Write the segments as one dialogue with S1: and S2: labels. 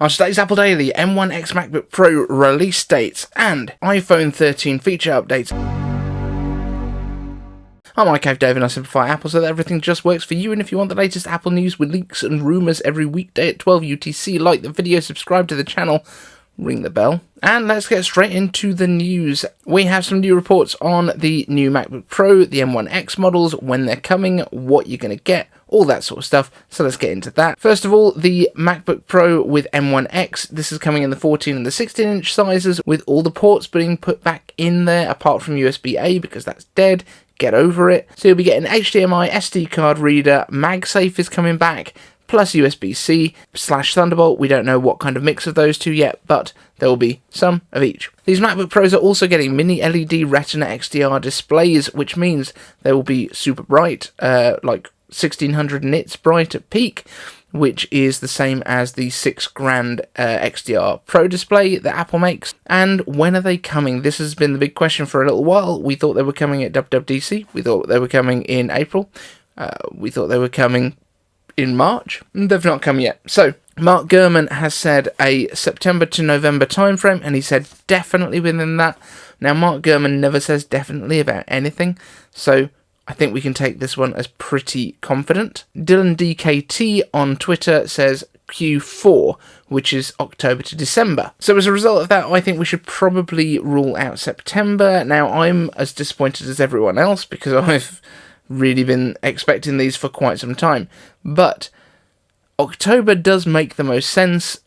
S1: On today's Apple Daily, M1X MacBook Pro release dates and iPhone 13 feature updates. I'm iCave Dave and I simplify Apple so that everything just works for you, and if you want the latest Apple news with leaks and rumours every weekday at 12 UTC, like the video, subscribe to the channel, ring the bell, and let's get straight into the news. We have some new reports on the new MacBook Pro, the M1X models, when they're coming, what you're going to get, all that sort of stuff, so let's get into that. First of all, the MacBook Pro with M1X, this is coming in the 14 and the 16-inch sizes, with all the ports being put back in there, apart from USB-A, because that's dead. Get over it. So you'll be getting HDMI, SD card reader, MagSafe is coming back, plus USB-C / Thunderbolt. We don't know what kind of mix of those two yet, but there will be some of each. These MacBook Pros are also getting MiniLED Retina XDR displays, which means they will be super bright, like 1600 nits bright at peak, which is the same as the $6,000 XDR Pro display that Apple makes. And when are they coming? This has been the big question for a little while. We thought they were coming at WWDC. We thought they were coming in April. We thought they were coming in March. They've not come yet. So Mark Gurman has said a September to November timeframe, and he said definitely within that. Now, Mark Gurman never says definitely about anything, so I think we can take this one as pretty confident. DylanDKT on Twitter says Q4, which is October to December. So as a result of that, I think we should probably rule out September. Now, I'm as disappointed as everyone else because I've really been expecting these for quite some time. But October does make the most sense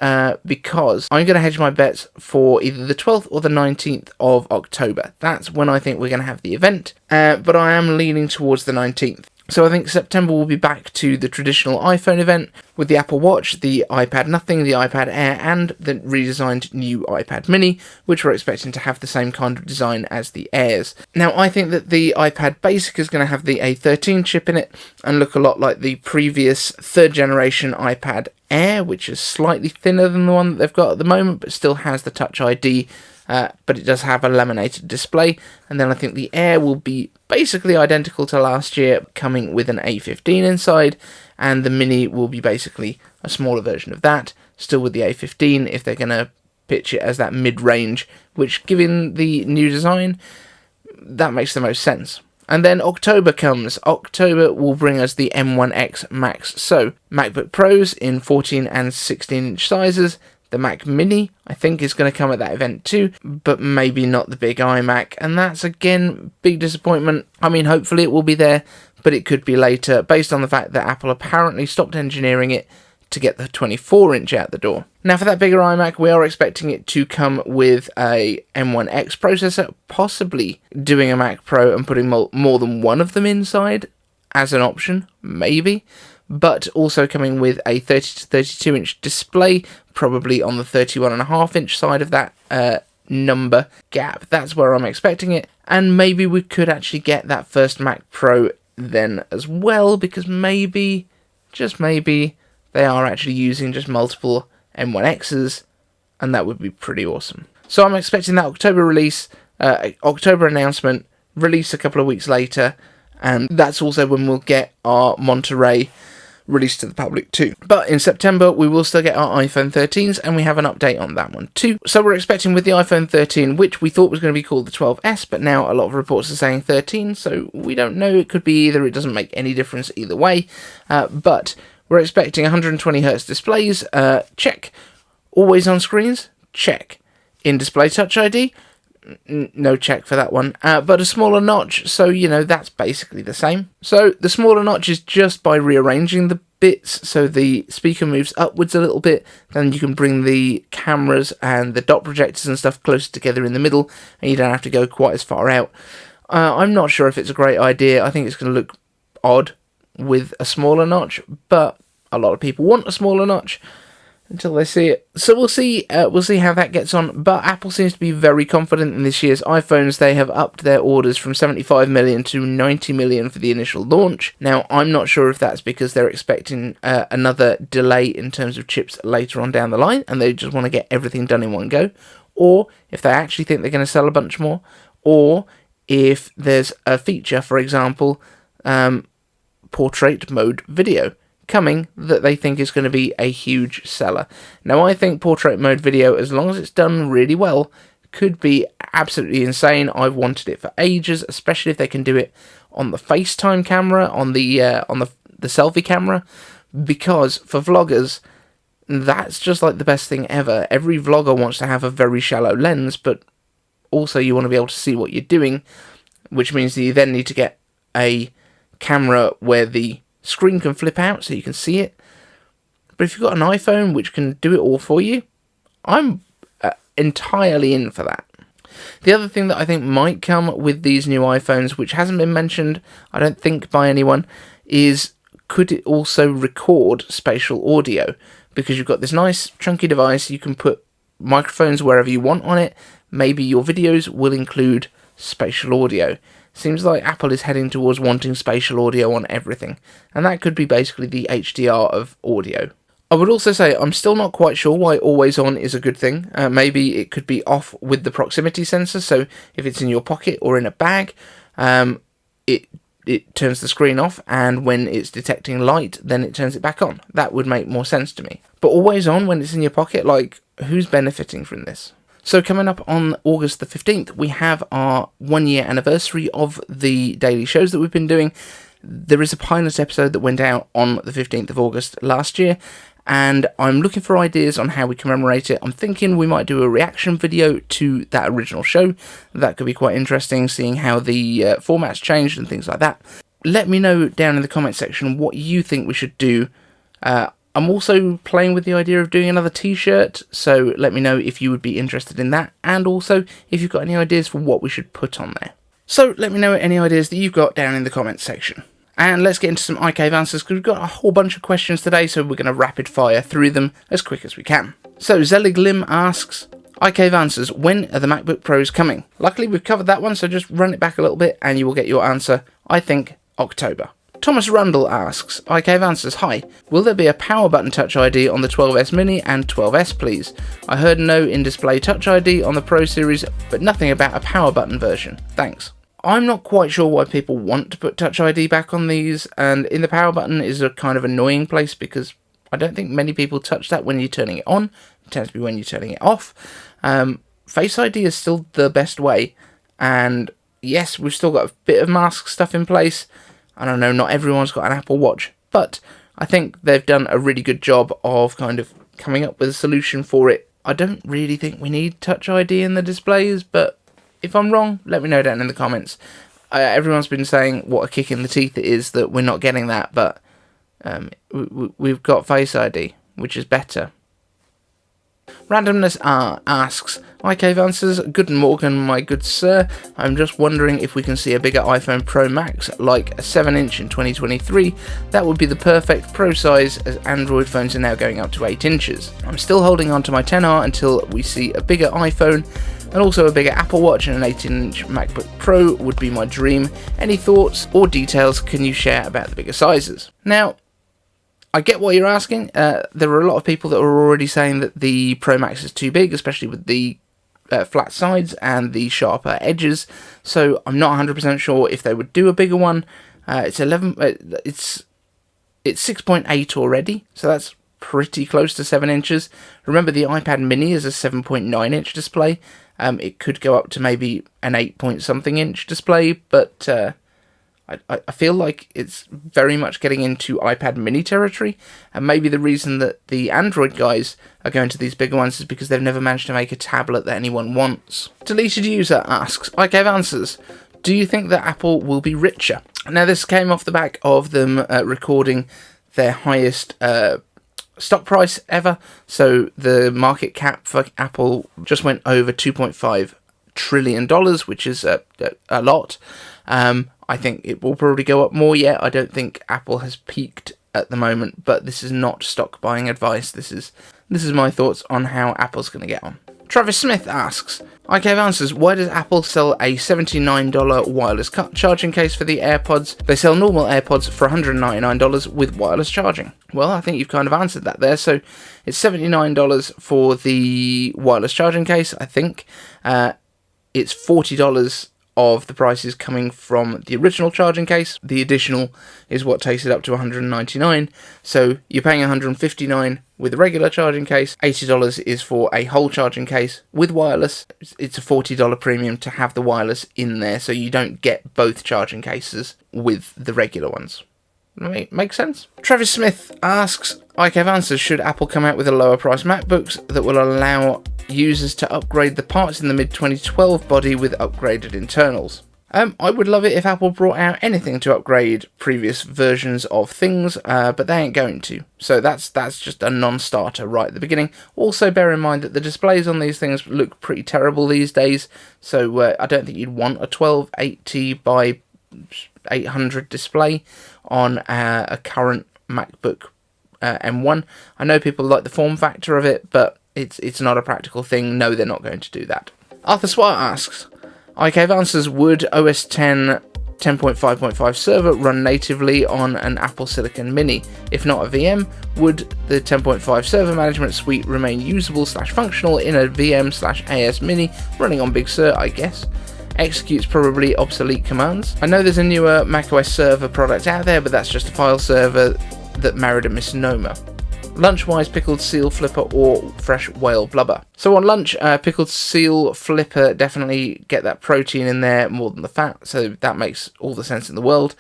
S1: because I'm going to hedge my bets for either the 12th or the 19th of October. That's when I think we're going to have the event, but I am leaning towards the 19th. So I think September will be back to the traditional iPhone event with the Apple Watch, the iPad Nothing, the iPad Air, and the redesigned new iPad Mini, which we're expecting to have the same kind of design as the Airs. Now, I think that the iPad Basic is going to have the A13 chip in it and look a lot like the previous third generation iPad Air, which is slightly thinner than the one that they've got at the moment, but still has the TouchID. But it does have a laminated display, and then I think the Air will be basically identical to last year, coming with an A15 inside, and the Mini will be basically a smaller version of that, still with the A15 if they're going to pitch it as that mid-range, which, given the new design, that makes the most sense. And then October comes. October will bring us the M1X Macs, so MacBook Pros in 14 and 16-inch sizes. The Mac Mini, I think, is going to come at that event too, but maybe not the big iMac, and that's, again, big disappointment. I mean, hopefully it will be there, but it could be later, based on the fact that Apple apparently stopped engineering it to get the 24-inch out the door. Now, for that bigger iMac, we are expecting it to come with a M1X processor, possibly doing a Mac Pro and putting more than one of them inside as an option, maybe. But also coming with a 30 to 32-inch display, probably on the 31.5-inch side of that number gap. That's where I'm expecting it, and maybe we could actually get that first Mac Pro then as well, because maybe, just maybe, they are actually using just multiple M1Xs, and that would be pretty awesome. So I'm expecting that October release, October announcement, release a couple of weeks later, and that's also when we'll get our Monterey released to the public too. But in September we will still get our iPhone 13s, and we have an update on that one too. So we're expecting with the iPhone 13, which we thought was going to be called the 12S, but now a lot of reports are saying 13, so we don't know. It could be either. It doesn't make any difference either way. But we're expecting 120Hz displays, check. Always on screens, check. In-display Touch ID, no check for that one, but a smaller notch, so you know that's basically the same. So the smaller notch is just by rearranging the bits, so the speaker moves upwards a little bit, then you can bring the cameras and the dot projectors and stuff closer together in the middle, and you don't have to go quite as far out. I'm not sure if it's a great idea. I think it's going to look odd with a smaller notch, but a lot of people want a smaller notch until they see it. So we'll see how that gets on, but Apple seems to be very confident in this year's iPhones. They have upped their orders from 75 million to 90 million for the initial launch. Now, I'm not sure if that's because they're expecting another delay in terms of chips later on down the line, and they just want to get everything done in one go, or if they actually think they're going to sell a bunch more, or if there's a feature, for example, portrait mode video. coming that they think is going to be a huge seller. Now, I think portrait mode video, as long as it's done really well, could be absolutely insane. I've wanted it for ages, especially if they can do it on the FaceTime camera, on the selfie camera, because for vloggers, that's just like the best thing ever. Every vlogger wants to have a very shallow lens, but also you want to be able to see what you're doing, which means that you then need to get a camera where the screen can flip out so you can see it. But if you've got an iPhone which can do it all for you, I'm entirely in for that. The other thing that I think might come with these new iPhones, which hasn't been mentioned, I don't think, by anyone, is could it also record spatial audio? Because you've got this nice chunky device, you can put microphones wherever you want on it. Maybe your videos will include spatial audio. Seems like Apple is heading towards wanting spatial audio on everything, and that could be basically the HDR of audio. I would also say I'm still not quite sure why always on is a good thing. Maybe it could be off with the proximity sensor, so if it's in your pocket or in a bag, it turns the screen off, and when it's detecting light, then it turns it back on. That would make more sense to me. But always on when it's in your pocket, like, who's benefiting from this? So coming up on August the 15th, we have our 1-year anniversary of the daily shows that we've been doing. There is a pilot episode that went out on the 15th of August last year, and I'm looking for ideas on how we commemorate it. I'm thinking we might do a reaction video to that original show. That could be quite interesting, seeing how the format's changed and things like that. Let me know down in the comment section what you think we should do. I'm also playing with the idea of doing another t-shirt, so let me know if you would be interested in that, and also if you've got any ideas for what we should put on there. So let me know any ideas that you've got down in the comments section. And let's get into some iCave answers, because we've got a whole bunch of questions today, so we're going to rapid fire through them as quick as we can. So Zelig Lim asks, iCave answers, when are the MacBook Pros coming? Luckily we've covered that one, so just run it back a little bit and you will get your answer. I think October. Thomas Rundle asks, iCave answers, hi, will there be a power button Touch ID on the 12S Mini and 12S please? I heard no in-display Touch ID on the Pro series, but nothing about a power button version. Thanks. I'm not quite sure why people want to put Touch ID back on these, and in the power button is a kind of annoying place because I don't think many people touch that when you're turning it on. It tends to be when you're turning it off. Face ID is still the best way, and yes, we've still got a bit of mask stuff in place. I don't know, not everyone's got an Apple Watch, but I think they've done a really good job of kind of coming up with a solution for it. I don't really think we need Touch ID in the displays, but if I'm wrong, let me know down in the comments. Everyone's been saying what a kick in the teeth it is that we're not getting that, but we've got Face ID, which is better. Randomness asks, iCave answers, Guten Morgen, my good sir. I'm just wondering if we can see a bigger iPhone Pro Max, like a 7-inch in 2023. That would be the perfect Pro size, as Android phones are now going up to 8 inches. I'm still holding on to my 10R until we see a bigger iPhone, and also a bigger Apple Watch and an 18-inch MacBook Pro would be my dream. Any thoughts or details can you share about the bigger sizes? Now, I get what you're asking. There are a lot of people that are already saying that the Pro Max is too big, especially with the flat sides and the sharper edges. So I'm not 100% sure if they would do a bigger one. It's 6.8 already, so that's pretty close to 7 inches. Remember, the iPad Mini is a 7.9-inch display. It could go up to maybe an 8-point-something-inch display, but I feel like it's very much getting into iPad Mini territory, and maybe the reason that the Android guys are going to these bigger ones is because they've never managed to make a tablet that anyone wants. Deleted User asks, iCave answers, do you think that Apple will be richer? Now, this came off the back of them recording their highest stock price ever, so the market cap for Apple just went over $2.5 trillion, which is a lot. I think it will probably go up more yet. I don't think Apple has peaked at the moment, but this is not stock buying advice. This is my thoughts on how Apple's going to get on. Travis Smith asks, iCave answers, why does Apple sell a $79 wireless charging case for the AirPods? They sell normal AirPods for $199 with wireless charging. Well, I think you've kind of answered that there. So it's $79 for the wireless charging case, I think. It's $40 of the prices coming from the original charging case. The additional is what takes it up to $199. So you're paying $159 with a regular charging case. $80 is for a whole charging case with wireless. It's a $40 premium to have the wireless in there, so you don't get both charging cases with the regular ones. Make sense? Travis Smith asks, ICAV answers, should Apple come out with a lower price MacBooks that will allow users to upgrade the parts in the mid-2012 body with upgraded internals? I would love it if Apple brought out anything to upgrade previous versions of things, but they ain't going to. So that's just a non-starter right at the beginning. Also, bear in mind that the displays on these things look pretty terrible these days, so I don't think you'd want a 1280 by 800 display on a current MacBook M1. I know people like the form factor of it, but it's not a practical thing. No, they're not going to do that. Arthur Swart asks, ICAV answers, would OS X 10.5.5 server run natively on an Apple Silicon Mini? If not a VM, would the 10.5 server management suite remain usable/functional in a VM/AS Mini running on Big Sur, I guess? Executes probably obsolete commands. I know there's a newer macOS server product out there, but that's just a file server that married a misnomer. Lunch-wise, pickled seal flipper or fresh whale blubber? So on lunch, pickled seal flipper, definitely get that protein in there more than the fat, so that makes all the sense in the world.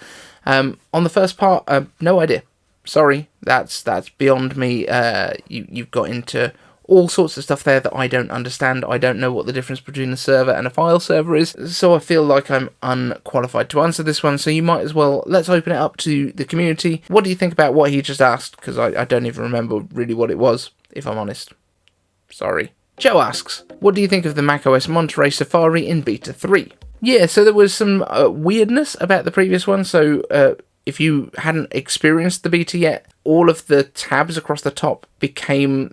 S1: On the first part, no idea. Sorry, that's beyond me. You've got into all sorts of stuff there that I don't understand. I don't know what the difference between a server and a file server is, so I feel like I'm unqualified to answer this one, so you might as well, let's open it up to the community. What do you think about what he just asked? Because I don't even remember really what it was, if I'm honest. Sorry. Joe asks, what do you think of the macOS Monterey Safari in Beta 3? Yeah, so there was some weirdness about the previous one, so if you hadn't experienced the beta yet, all of the tabs across the top became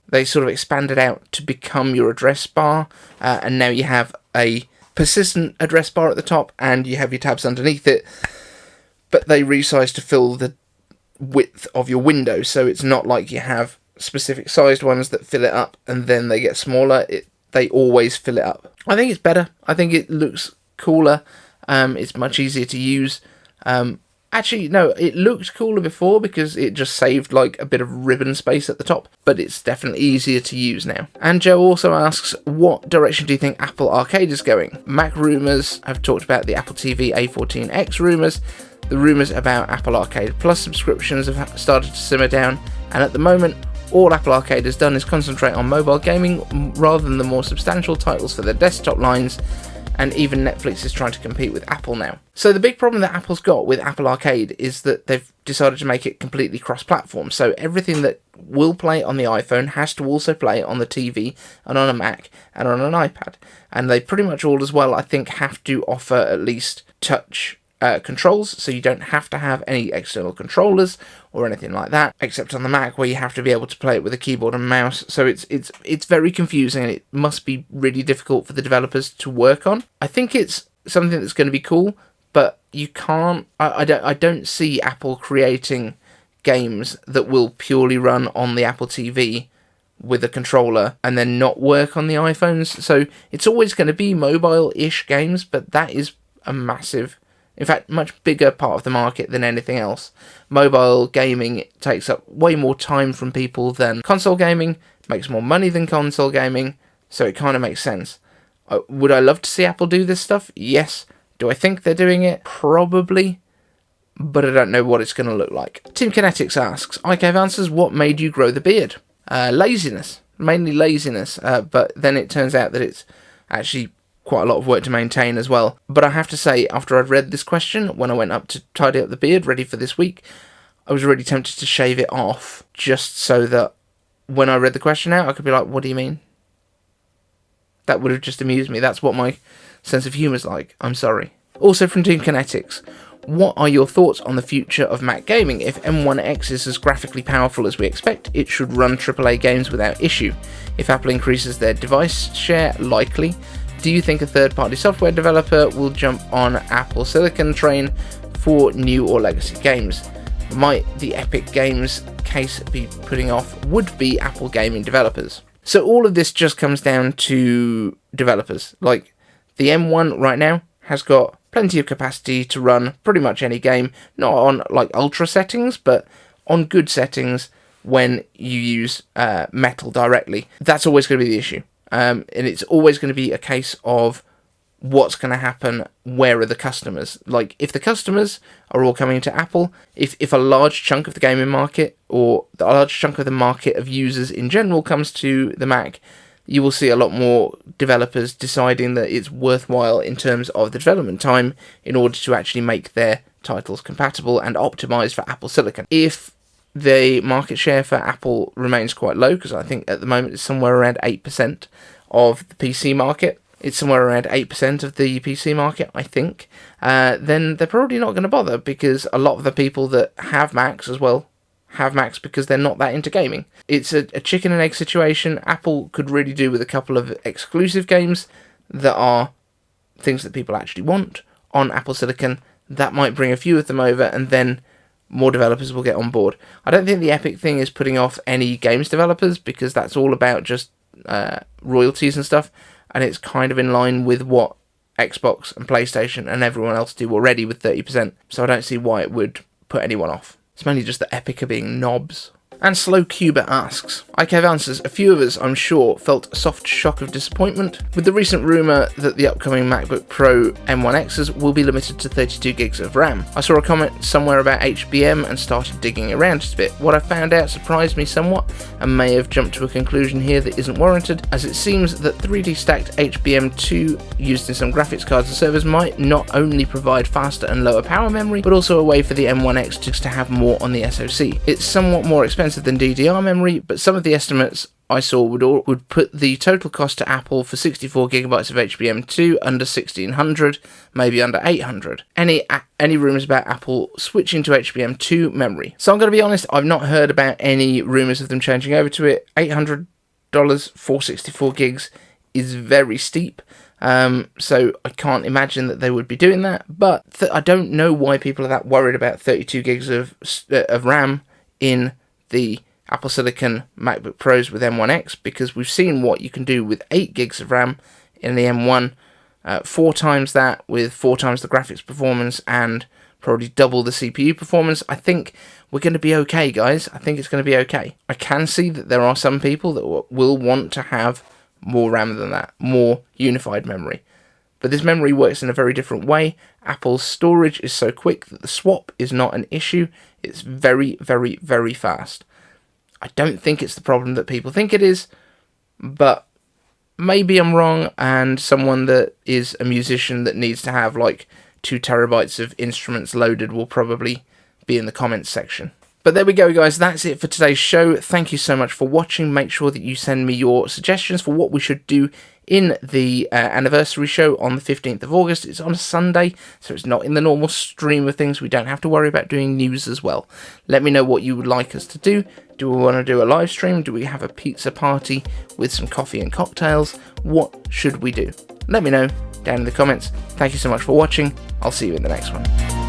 S1: they sort of expanded out to become your address bar, and now you have a persistent address bar at the top, and you have your tabs underneath it, but they resize to fill the width of your window, so it's not like you have specific sized ones that fill it up and then they get smaller. They always fill it up. I think it's better. I think it looks cooler. It's much easier to use. Actually, no, it looked cooler before because it just saved like a bit of ribbon space at the top, but it's definitely easier to use now. And Joe also asks, what direction do you think Apple Arcade is going? Mac rumours have talked about the Apple TV A14X rumours. The rumours about Apple Arcade Plus subscriptions have started to simmer down, and at the moment, all Apple Arcade has done is concentrate on mobile gaming rather than the more substantial titles for their desktop lines, and even Netflix is trying to compete with Apple now. So the big problem that Apple's got with Apple Arcade is that they've decided to make it completely cross-platform. So everything that will play on the iPhone has to also play on the TV and on a Mac and on an iPad. And they pretty much all as well, I think, have to offer at least touch controls, so you don't have to have any external controllers or anything like that, except on the Mac where you have to be able to play it with a keyboard and mouse. So it's very confusing, and it must be really difficult for the developers to work on. I think it's something that's going to be cool, but you can't. I don't see Apple creating games that will purely run on the Apple TV with a controller and then not work on the iPhones. So it's always going to be mobile-ish games, but that is a massive, in fact, much bigger part of the market than anything else. Mobile gaming takes up way more time from people than console gaming, makes more money than console gaming, so it kind of makes sense. Would I love to see Apple do this stuff? Yes. Do I think they're doing it? Probably, but I don't know what it's going to look like. Team Kinetics asks, ICAV answers, what made you grow the beard? Laziness. Mainly laziness, but then it turns out that it's actually quite a lot of work to maintain as well. But I have to say, after I'd read this question, when I went up to tidy up the beard ready for this week, I was really tempted to shave it off, just so that when I read the question out, I could be like, what do you mean? That would have just amused me. That's what my sense of humour is like. I'm sorry. Also from Team Kinetics, what are your thoughts on the future of Mac gaming? If M1X is as graphically powerful as we expect, it should run AAA games without issue. If Apple increases their device share, likely. Do you think a third-party software developer will jump on Apple Silicon train for new or legacy games? Might the Epic Games case be putting off would-be Apple gaming developers? So all of this just comes down to developers. Like, The M1 right now has got plenty of capacity to run pretty much any game, not on like ultra settings, but on good settings when you use metal directly. That's always going to be the issue. And it's always going to be a case of what's going to happen, where are the customers. Like, if the customers are all coming to Apple, if a large chunk of the gaming market, or a large chunk of the market of users in general comes to the Mac, you will see a lot more developers deciding that it's worthwhile in terms of the development time in order to actually make their titles compatible and optimized for Apple Silicon. If the market share for Apple remains quite low, because I think at the moment it's somewhere around 8% of the PC market, it's somewhere around 8% of the PC market, I think, then they're probably not going to bother, because a lot of the people that have Macs as well have Macs because they're not that into gaming. It's a chicken and egg situation. Apple could really do with a couple of exclusive games that are things that people actually want on Apple Silicon. That might bring a few of them over, and then more developers will get on board. I don't think the Epic thing is putting off any games developers, because that's all about just royalties and stuff, and it's kind of in line with what Xbox and PlayStation and everyone else do already with 30%, so I don't see why it would put anyone off. It's mainly just that Epic are being knobs. And Slowcuber asks, IKEV answers, a few of us, I'm sure, felt a soft shock of disappointment with the recent rumour that the upcoming MacBook Pro M1Xs will be limited to 32 gigs of RAM. I saw a comment somewhere about HBM and started digging around just a bit. What I found out surprised me somewhat, and may have jumped to a conclusion here that isn't warranted, as it seems that 3D stacked HBM2 used in some graphics cards and servers might not only provide faster and lower power memory, but also a way for the M1X to have more on the SoC. It's somewhat more expensive than DDR memory, but some of the estimates I saw would put the total cost to Apple for 64GB of HBM2 under 1600, maybe under 800. Any rumours about Apple switching to HBM2 memory? So I'm going to be honest, I've not heard about any rumours of them changing over to it. $800 for 64 gigs is very steep. So I can't imagine that they would be doing that, but I don't know why people are that worried about 32 gigs of RAM in the Apple Silicon MacBook Pros with M1X, because we've seen what you can do with 8 gigs of RAM in the M1, 4 times that with 4 times the graphics performance and probably double the CPU performance. I think we're going to be okay, guys. I think it's going to be okay. I can see that there are some people that will want to have more RAM than that, more unified memory. But this memory works in a very different way. Apple's storage is so quick that the swap is not an issue. It's very, very, very fast. I don't think it's the problem that people think it is, but maybe I'm wrong, and someone that is a musician that needs to have like 2 terabytes of instruments loaded will probably be in the comments section. But there we go, guys. That's it for today's show. Thank you so much for watching. Make sure that you send me your suggestions for what we should do in the anniversary show on the 15th of August. It's on a Sunday, so it's not in the normal stream of things. We don't have to worry about doing news as well. Let me know what you would like us to do. Do we want to do a live stream? Do we have a pizza party with some coffee and cocktails? What should we do? Let me know down in the comments. Thank you so much for watching. I'll see you in the next one.